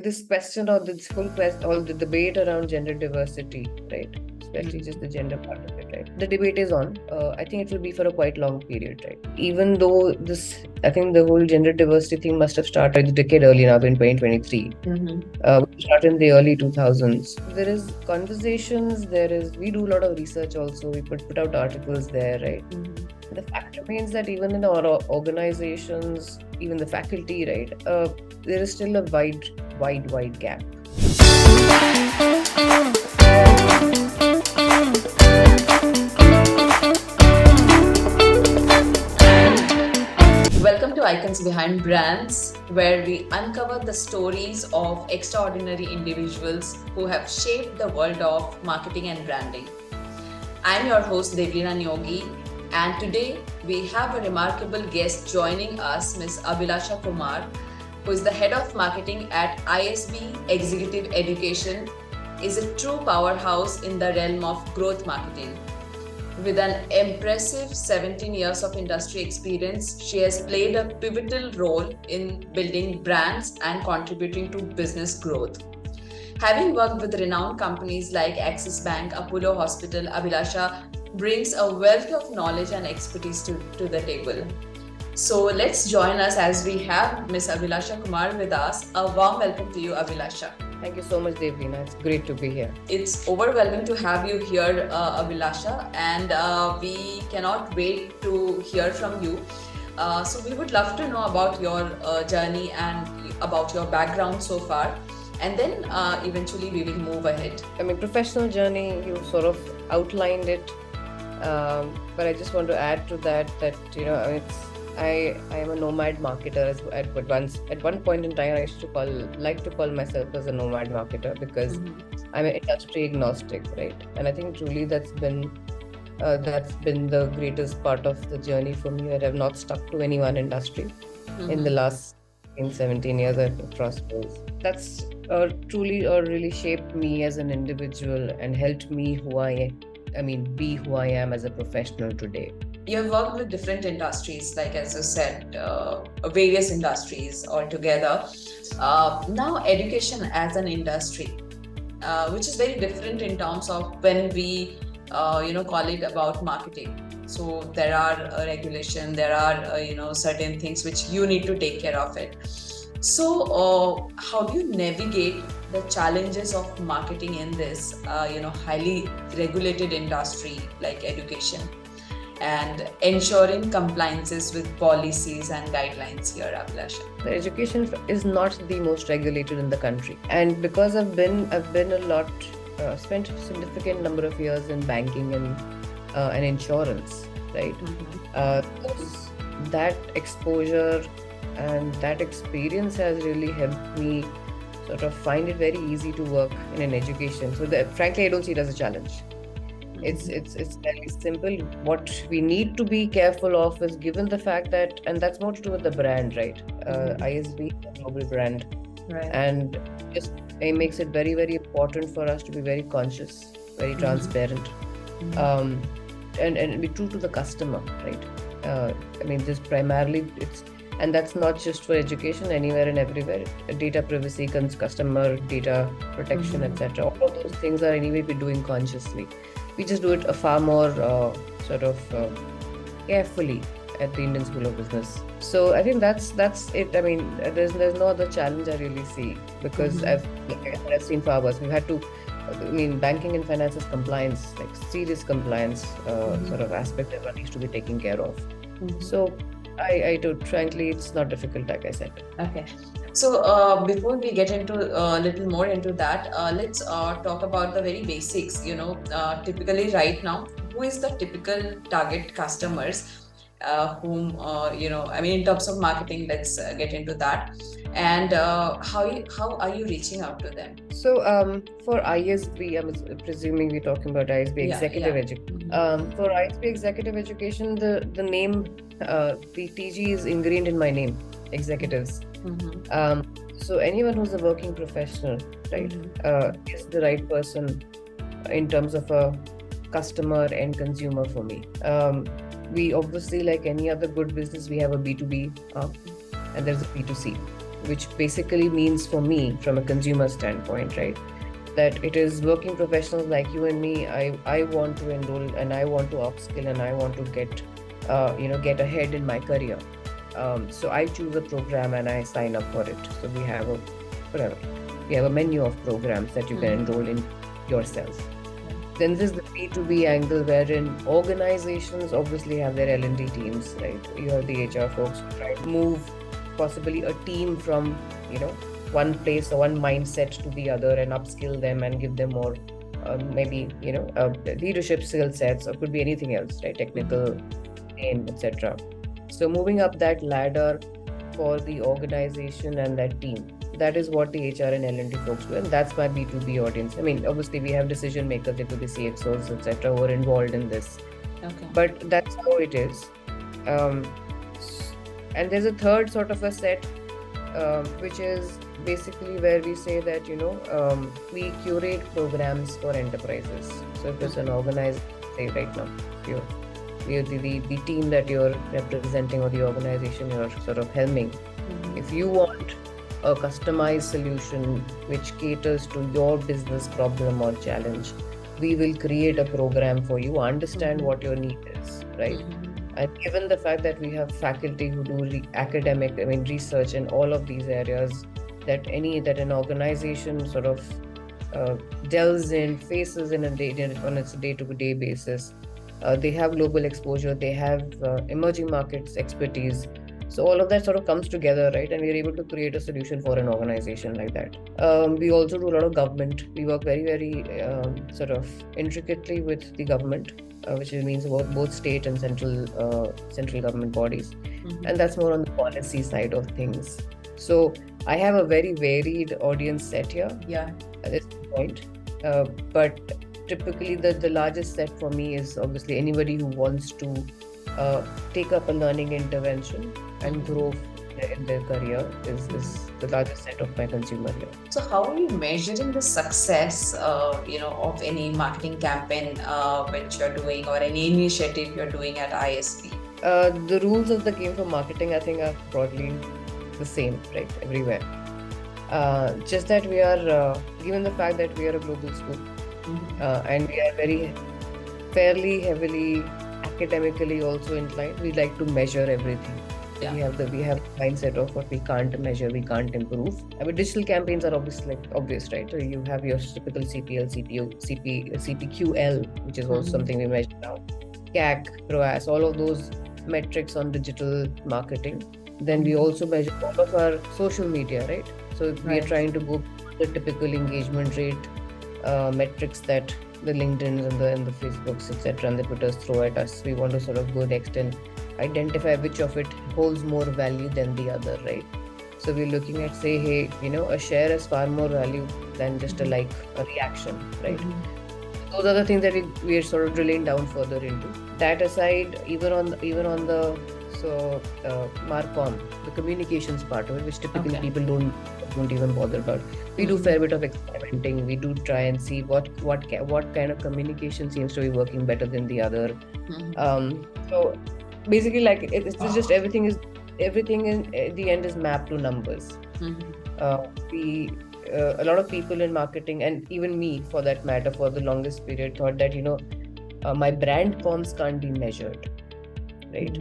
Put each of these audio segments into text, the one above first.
this question or this whole question or the debate around gender diversity, right? Especially just the gender part of it, right? The debate is on. I think it will be for a quite long period, right? Even though I think the whole gender diversity thing must have started a decade early now, in 2023. We started in the early 2000s. There is conversations, we do a lot of research also. We put out articles there, right? The fact remains that even in our organizations, even the faculty, right, there is still a wide gap. Welcome to Icons Behind Brands, where we uncover the stories of extraordinary individuals who have shaped the world of marketing and branding. I'm your host, Devleena Neogi, and today we have a remarkable guest joining us, Ms. Abhilasha Kumar, who is the head of marketing at ISB Executive Education, is a true powerhouse in the realm of growth marketing. With an impressive 17 years of industry experience, she has played a pivotal role in building brands and contributing to business growth. Having worked with renowned companies like Axis Bank, Apollo Hospital, Abhilasha brings a wealth of knowledge and expertise to the table. So let's join us as we have Ms. Abhilasha Kumar with us. A warm welcome to you, Abhilasha. Thank you so much, Devleena. It's great to be here. It's overwhelming to have you here, Abhilasha, and we cannot wait to hear from you. So we would love to know about your journey and about your background so far, and then eventually we will move ahead. I mean, professional journey, you sort of outlined it, but I just want to add to that I am a nomad marketer. At one point in time, I used to like to call myself as a nomad marketer because I'm an industry agnostic, right? And I think truly that's been the greatest part of the journey for me. I have not stuck to any one industry in the last 17 years across roles. That's truly really shaped me as an individual and helped me be who I am as a professional today. You have worked with different industries, like as you said, various industries altogether. Now, education as an industry, which is very different in terms of when we, call it about marketing. So there are regulation, there are, certain things which you need to take care of it. So, how do you navigate the challenges of marketing in this, highly regulated industry like education, and ensuring compliances with policies and guidelines here, Abhilasha? The education is not the most regulated in the country, and because I've been spent a significant number of years in banking and insurance, right? That exposure and that experience has really helped me sort of find it very easy to work in an education. So frankly, I don't see it as a challenge. It's very simple. What we need to be careful of is, given the fact that, and that's more to do with the brand, right? ISB is a global brand, Right. And it makes it very, very important for us to be very conscious, very transparent, and be true to the customer, right? Just primarily and that's not just for education, anywhere and everywhere. Data privacy, customer data protection, etc. All of those things are anyway we're doing consciously. We just do it a far more carefully at the Indian School of Business. So I think that's it. I mean, there's no other challenge I really see, because I've seen far worse. We've had to. Banking and finance is compliance, like serious compliance sort of aspect that one needs to be taken care of. So I do. Frankly, it's not difficult, like I said. Okay. So before we get into a little more into that, let's talk about the very basics. Typically right now, who is the typical target customers whom, in terms of marketing, let's get into that. And how are you reaching out to them? So for ISB, I'm presuming we're talking about ISB Executive Education. For ISB Executive Education, the name, the TG is ingrained in my name, executives. So anyone who's a working professional, right, is the right person in terms of a customer and consumer for me. We obviously, like any other good business, we have a B2B and there's a B2C. which basically means for me, from a consumer standpoint, right, that it is working professionals like you and me. I want to enroll and I want to upskill and I want to get ahead in my career. So I choose a program and I sign up for it. So we have a menu of programs that you can enroll in yourself. Then there's the B2B angle, wherein organizations obviously have their L&D teams, right? You have the HR folks who try to move possibly a team from, one place or one mindset to the other and upskill them and give them more, maybe, leadership skill sets, or could be anything else, right? Technical, etc. So moving up that ladder for the organization and that team. That is what the HR and L&D folks do, and that's my B2B audience. I mean, obviously we have decision makers, there could be CXOs, etc., who are involved in this. Okay. But that's how it is. And there's a third sort of a set, which is basically where we say that, we curate programs for enterprises. So if it's an organized, say right now, the team that you're representing or the organization you're sort of helming, if you want a customized solution which caters to your business problem or challenge, we will create a program for you, understand what your need is, right? And given the fact that we have faculty who do academic, research in all of these areas, that an organization sort of delves in, faces on its day-to-day basis. They have global exposure, they have emerging markets expertise. So all of that sort of comes together, right? And we're able to create a solution for an organization like that. We also do a lot of government. We work very, very sort of intricately with the government, which means both state and central government bodies. And that's more on the policy side of things. So I have a very varied audience set here at this point. But typically the largest set for me is obviously anybody who wants to take up a learning intervention and grow in their career is the largest set of my consumer here. So how are you measuring the success, of any marketing campaign which you're doing or any initiative you're doing at ISB? The rules of the game for marketing, I think, are broadly the same, right, everywhere. Just that we are, given the fact that we are a global school, and we are fairly heavily academically also inclined, we like to measure everything. We have the mindset of what we can't measure, we can't improve. I mean, digital campaigns are obvious, right? So you have your typical CPL, CPQL, which is also something we measure now. CAC, ROAS, all of those metrics on digital marketing. Then we also measure all of our social media, right? So we are trying to go the typical engagement rate metrics that the LinkedIns and the Facebooks, etc., and the Twitters throw at us. We want to sort of go next and identify which of it holds more value than the other, right? So we're looking at, say, hey, a share has far more value than just a reaction, right? Those are the things that we are sort of drilling down further into. That aside, even on the Marcom, the communications part of it, which typically people don't even bother about. We do a fair bit of experimenting. We do try and see what kind of communication seems to be working better than the other. So basically, it's just everything in the end is mapped to numbers. A lot of people in marketing, and even me for that matter, for the longest period, thought that my brand comms can't be measured, right?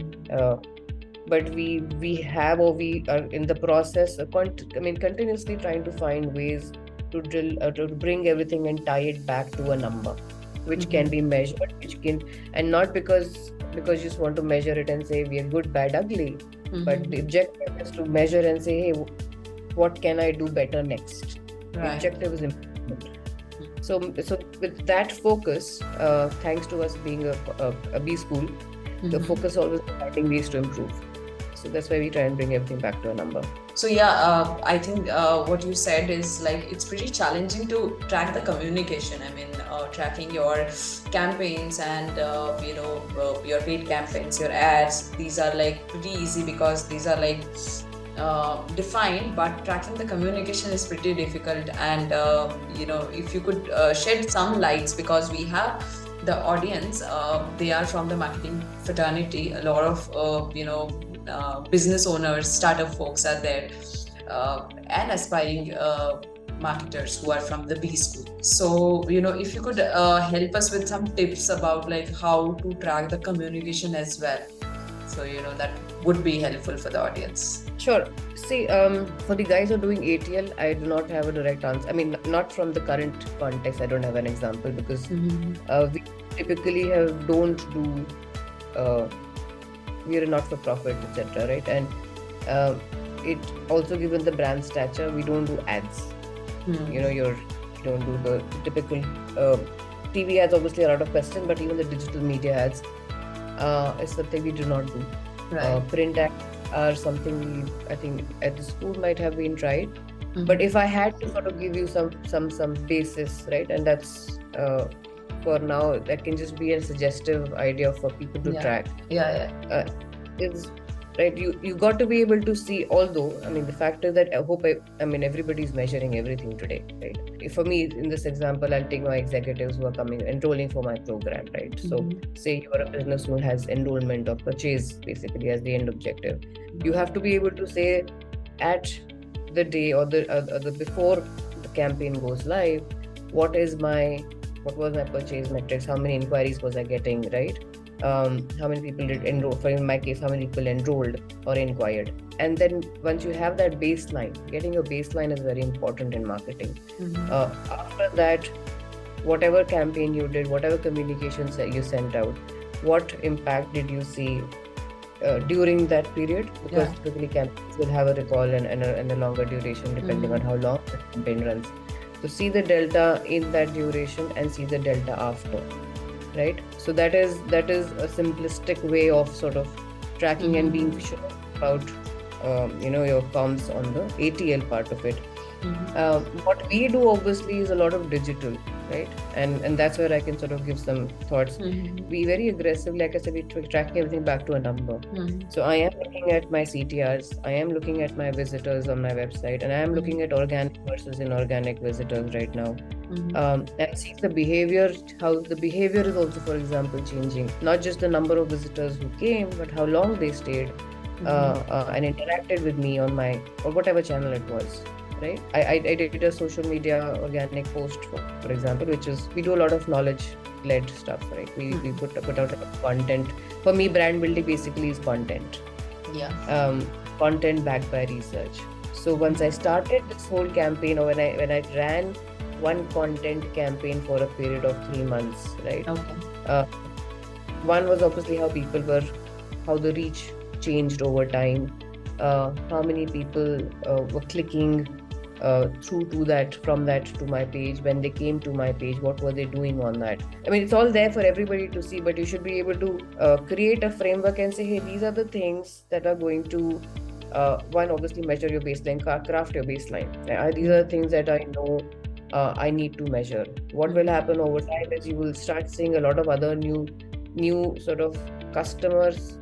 But we have, or we are in the process, continuously trying to find ways to bring everything and tie it back to a number, which can be measured, and not because you just want to measure it and say we are good, bad, ugly, but the objective is to measure and say, hey, what can I do better next? The objective is important. So with that focus, thanks to us being a B school, the focus always on finding ways to improve. So that's why we try and bring everything back to a number. So I think what you said is it's pretty challenging to track the communication. Tracking your campaigns and your paid campaigns, your ads. These are pretty easy because these are defined, but tracking the communication is pretty difficult. And if you could shed some lights, because we have the audience, they are from the marketing fraternity. A lot of business owners, startup folks are there. and aspiring marketers who are from the B school. So, if you could help us with some tips about like how to track the communication as well. So, that would be helpful for the audience. Sure. See, for the guys who are doing ATL, I do not have a direct answer. I mean, not from the current context. I don't have an example because we typically don't do. We are a not-for-profit, etc. Right, and it also given the brand stature, we don't do ads. You don't do the typical TV ads. Obviously, a lot of question, but even the digital media ads is something we do not do. Right. Print ads are something we, I think, at the school might have been tried. But if I had to sort of give you some basis, right, and that's for now, that can just be a suggestive idea for people to track. Is right. You got to be able to see. Although, I mean, the fact is that I mean, everybody's measuring everything today, right? For me, in this example, I'll take my executives who are enrolling for my program, right? So, say you are a business who has enrollment or purchase basically as the end objective. You have to be able to say at the day or the before the campaign goes live, what was my purchase metrics? How many inquiries was I getting, right? How many people did enroll? For in my case, how many people enrolled or inquired? And then once you have that baseline, getting your baseline is very important in marketing. After that, whatever campaign you did, whatever communications that you sent out, what impact did you see during that period? Because typically campaigns will have a recall and a longer duration depending on how long the campaign runs. So see the delta in that duration and see the delta after. Right, so that is a simplistic way of sort of tracking and being sure about your comms on the ATL part of it. What we do obviously is a lot of digital, right, and that's where I can sort of give some thoughts. We very aggressive, like I said, we tracking everything back to a number. So I am looking at my CTRs, I am looking at my visitors on my website, and I am looking at organic versus inorganic visitors right now. And see the behavior, how the behavior is also, for example, changing. Not just the number of visitors who came, but how long they stayed and interacted with me on my or whatever channel it was. Right, I did a social media organic post, for example, which is we do a lot of knowledge-led stuff. Right, we put out a lot of content. For me, brand building basically is content. Content backed by research. So once I started this whole campaign, or when I ran one content campaign for a period of 3 months, right? One was obviously how the reach changed over time, how many people were clicking through to that, from that to my page. When they came to my page, what were they doing on that? I mean, it's all there for everybody to see, but you should be able to create a framework and say, hey, these are the things that are going to one, obviously measure your baseline, craft your baseline. These are the things that I know I need to measure. What will happen over time is you will start seeing a lot of other new sort of customers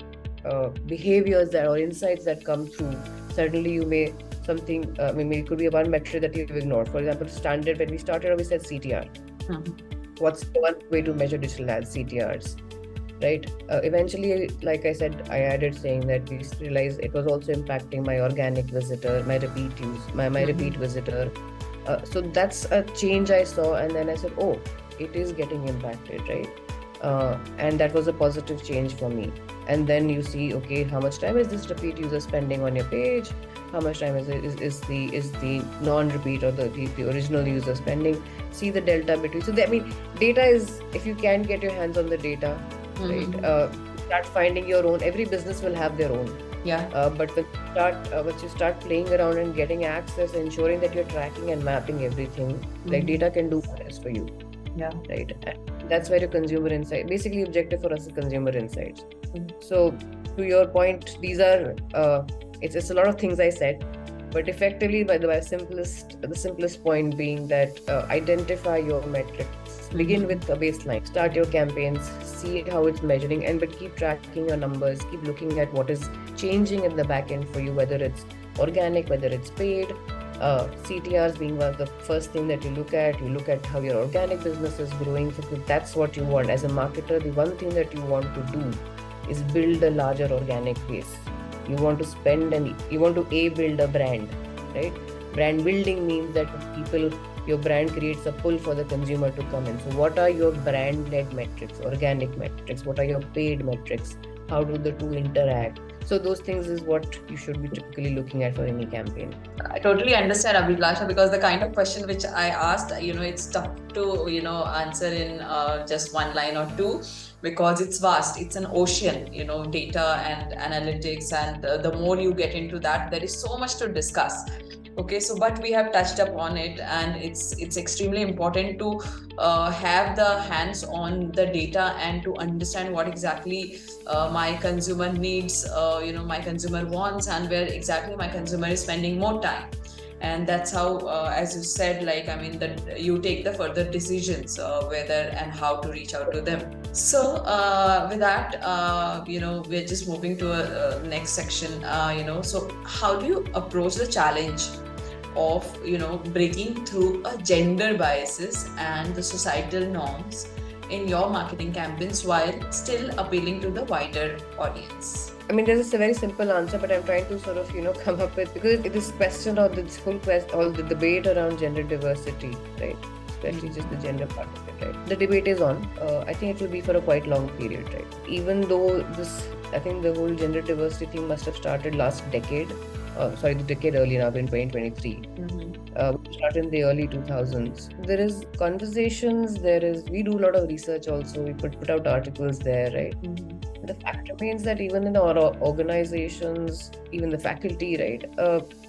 behaviors or insights that come through. Certainly you may maybe it could be one metric that you've ignored. For example, standard, when we started, we said CTR. What's the one way to measure digital ads? CTRs, right? Eventually, like I said, I added saying that we realized it was also impacting my organic visitor, my repeat use, my repeat visitor. So that's a change I saw, and then I said, oh, it is getting impacted, right? And that was a positive change for me. And then you see, okay, how much time is this repeat user spending on your page? How much time is the non-repeat or the original user spending? See the delta between. So data is, if you can get your hands on the data, right? Start finding your own. Every business will have their own. But when you start playing around and getting access, ensuring that you're tracking and mapping everything, like data can do what is for you. Right. And that's where your consumer insight. Basically, objective for us is consumer insights. So, to your point, these are it's a lot of things I said, but effectively, by the simplest point being that identify your metrics. Begin with a baseline. Start your campaigns. See how it's measuring, but keep tracking your numbers. Keep looking at what is changing in the back end for you, whether it's organic, whether it's paid. CTRs being one of the first thing that you look at. You look at how your organic business is growing, because that's what you want. As a marketer, the one thing that you want to do is build a larger organic base. You want to spend and you want to build a brand, right? Brand building means that your brand creates a pull for the consumer to come in. So what are your brand-led metrics, organic metrics? What are your paid metrics? How do the two interact? So those things is what you should be typically looking at for any campaign. I totally understand, Abhilasha, because the kind of question which I asked, it's tough to, answer in just one line or two, because it's vast. It's an ocean, data and analytics. And the more you get into that, there is so much to discuss. Okay, so but we have touched upon it, and it's extremely important to have the hands on the data and to understand what exactly my consumer needs, my consumer wants, and where exactly my consumer is spending more time. And that's how, as you said, that you take the further decisions whether and how to reach out to them. So with that, we're just moving to a next section. So how do you approach the challenge of breaking through a gender biases and the societal norms in your marketing campaigns while still appealing to the wider audience? I mean, there's a very simple answer, but I'm trying to sort of, come up with, because this question or this full question, all the debate around gender diversity, right? Especially just the gender part of it, right? The debate is on. I think it will be for a quite long period, right? Even though I think the whole gender diversity thing must have started last decade. The decade early now, in 2023. We started in the early 2000s. There is conversations, we do a lot of research also, we put out articles there, right? The fact remains that even in our organizations, even the faculty, right,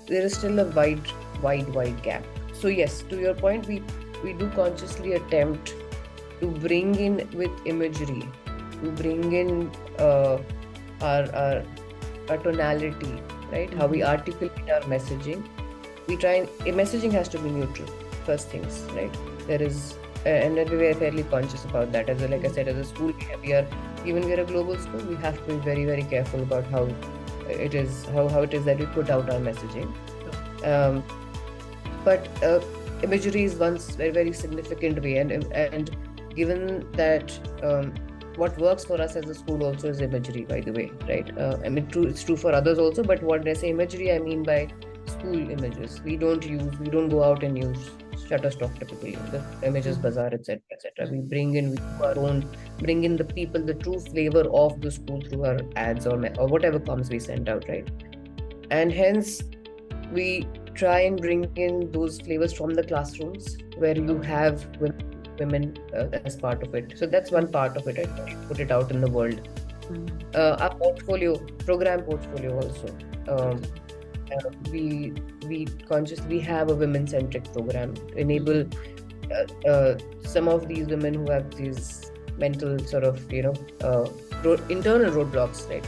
there is still a wide gap. So yes, to your point, we do consciously attempt to bring in with imagery, to bring in our tonality, right? How we articulate our messaging. Messaging has to be neutral, first things, right? And we are fairly conscious about that. Like I said, as a school, we are a global school, we have to be very, very careful about how it is that we put out our messaging. But imagery is one very, very significant way, and given that what works for us as a school also is imagery, by the way, right? It's true for others also, but when I say imagery, I mean by school images. We don't go out and use Shutterstock typically, the images bazaar, etc. We bring in the people, the true flavor of the school through our ads or whatever comes we send out, right? And hence we try and bring in those flavors from the classrooms where you have women as part of it. So that's one part of it, right? Put it out in the world. Our program portfolio also. We consciously have a women-centric program. Enable some of these women who have these mental sort of internal roadblocks, right?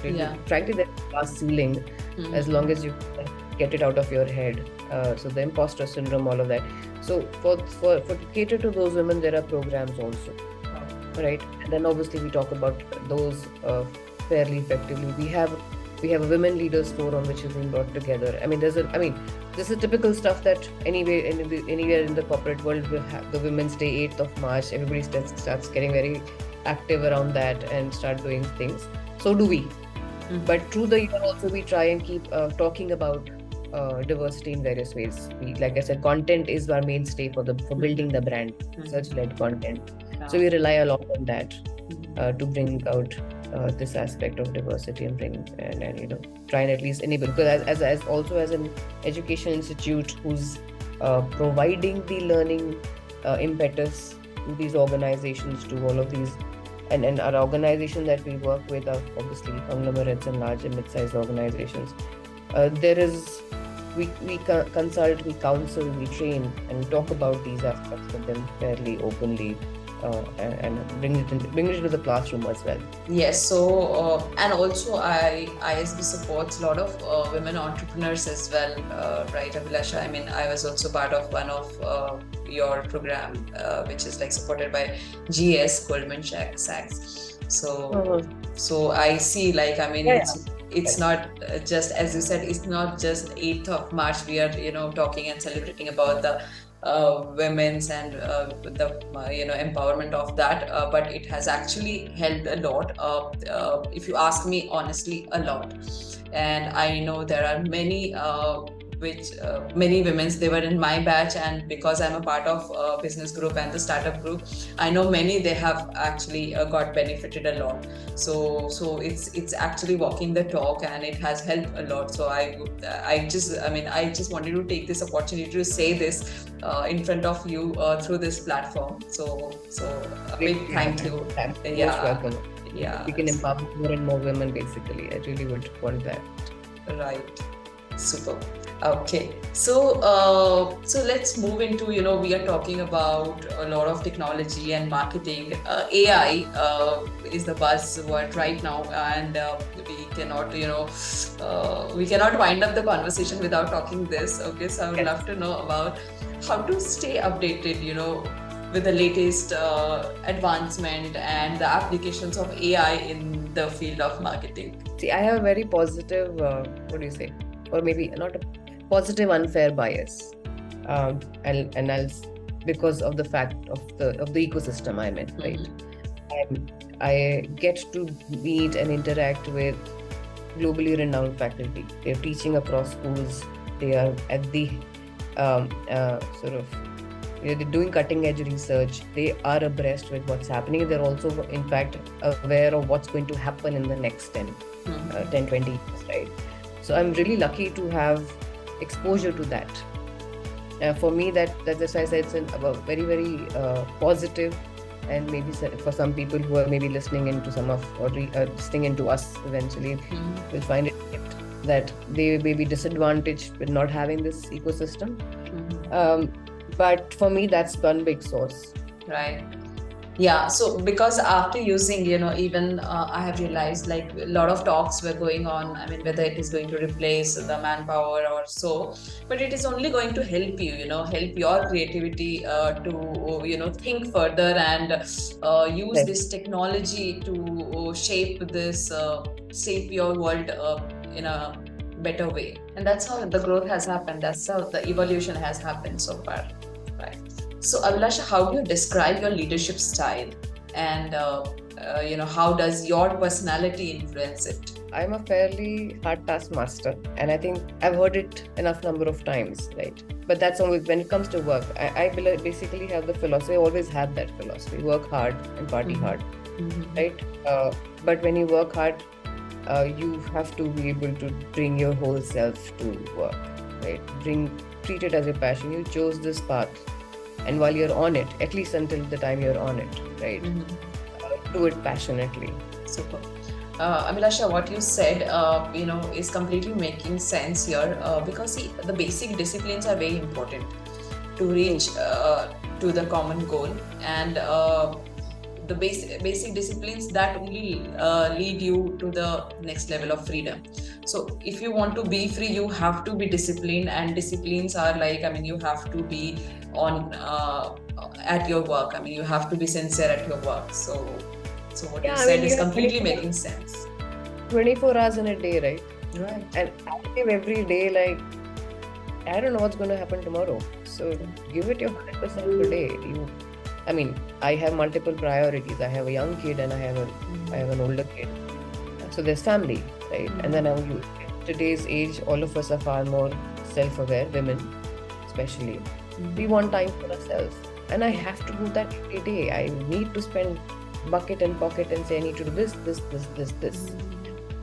Frankly, there's a glass ceiling as long as you get it out of your head. So the imposter syndrome, all of that. So to cater to those women, there are programs also, right? And then obviously we talk about those fairly effectively. We have a women leaders forum which has been brought together. This is typical stuff that anywhere in the corporate world will have the Women's Day, 8th of March. Everybody starts getting very active around that and start doing things. So do we. But through the year also we try and keep talking about diversity in various ways. Like I said, content is our mainstay for building the brand, research-led content. So we rely a lot on that to bring out this aspect of diversity and try and at least enable, because as also as an education institute who's providing the learning impetus to these organizations, to all of these, and our organization that we work with are obviously conglomerates and large and mid-sized organizations. We consult, we counsel, we train, and we talk about these aspects with them fairly openly. And bring it into the classroom as well. Yes, so and also ISB supports a lot of women entrepreneurs as well, right, Abhilasha? I was also part of one of your program, which is supported by GS, Goldman Sachs. So I see, it's not just, as you said, it's not just 8th of March. We are talking and celebrating about the women's and the empowerment of that, but it has actually helped a lot, if you ask me honestly, a lot. And I know there are many which many women's, they were in my batch, and because I'm a part of business group and the startup group, I know many, they have actually got benefited a lot. So it's actually walking the talk, and it has helped a lot. So I just wanted to take this opportunity to say this in front of you through this platform. So a big thank you. You're most welcome. Yeah, we can empower more and more women, basically. I really would want that. Right. Super. Okay. So let's move into, we are talking about a lot of technology and marketing. AI is the buzzword right now, and we cannot, we cannot wind up the conversation without talking this. Okay. So I would love to know about how to stay updated, with the latest advancement and the applications of AI in the field of marketing. See, I have a very positive, what do you say? Or maybe not a positive unfair bias. Because of the fact of the ecosystem I'm in, right? I get to meet and interact with globally renowned faculty. They're teaching across schools. They are at the they're doing cutting edge research. They are abreast with what's happening. They're also, in fact, aware of what's going to happen in the next 10, 20 years, right? So I'm really lucky to have exposure to that. For me, that's why I said it's a very, very positive, and maybe for some people who are maybe listening into listening into us eventually, will find it that they may be disadvantaged with not having this ecosystem. But for me, that's one big source. Right. Yeah. So because after using, even I have realized like a lot of talks were going on. I mean, whether it is going to replace the manpower or so, but it is only going to help you, help your creativity to, think further and use this technology to shape your world in a better way. And that's how the growth has happened. That's how the evolution has happened so far. Right. So Abhilasha, how do you describe your leadership style, and how does your personality influence it? I'm a fairly hard taskmaster, and I think I've heard it enough number of times, right? But that's always when it comes to work. I basically have the philosophy. I always had that philosophy: work hard and party hard, right? But when you work hard, you have to be able to bring your whole self to work, right? Treat it as a passion. You chose this path, and while you're on it, at least until the time you're on it, right? Do it passionately. Super. Abhilasha, what you said, is completely making sense here, because see, the basic disciplines are very important to reach to the common goal, and the basic disciplines that only lead you to the next level of freedom. So if you want to be free, you have to be disciplined, and disciplines are like, you have to be on at your work. You have to be sincere at your work. So what you said is completely making sense. 24 hours in a day, right? Right. And active every day, like, I don't know what's going to happen tomorrow. So give it your 100% today. I have multiple priorities. I have a young kid and I have an older kid. So there's family, right? And then today's age, all of us are far more self-aware, women especially. We want time for ourselves. And I have to do that every day. I need to spend bucket and pocket and say I need to do this.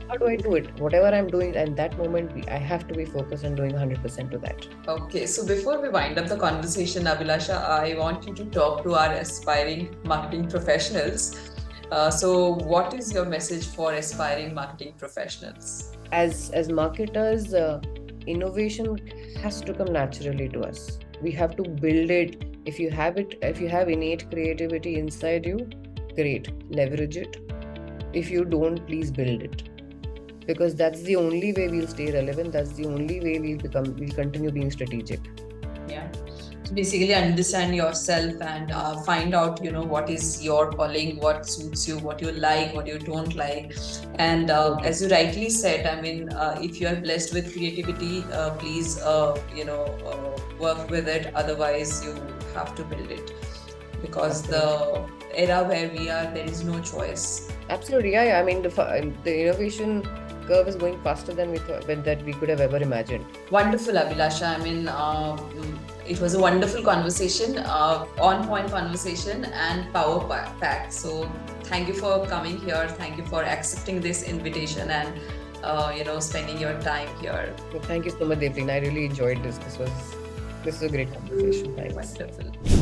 How do I do it? Whatever I'm doing at that moment, I have to be focused on doing 100% to that. Okay, so before we wind up the conversation, Abhilasha, I want you to talk to our aspiring marketing professionals. So what is your message for aspiring marketing professionals? As marketers, innovation has to come naturally to us. We have to build it. If you have innate creativity inside you, great, leverage it. If you don't, please build it. Because that's the only way we'll stay relevant. That's the only way we'll continue being strategic. Yeah. So basically understand yourself and find out, what is your calling, what suits you, what you like, what you don't like. And as you rightly said, if you are blessed with creativity, please, work with it. Otherwise, you have to build it. Because the era where we are, there is no choice. Absolutely, yeah. The innovation curve is going faster than we thought that we could have ever imagined. Wonderful, Abhilasha. I mean, it was a wonderful conversation, on-point conversation, and power-packed. So, thank you for coming here. Thank you for accepting this invitation and spending your time here. Well, thank you so much, Devleena. I really enjoyed this. This is a great conversation. Thanks. Wonderful.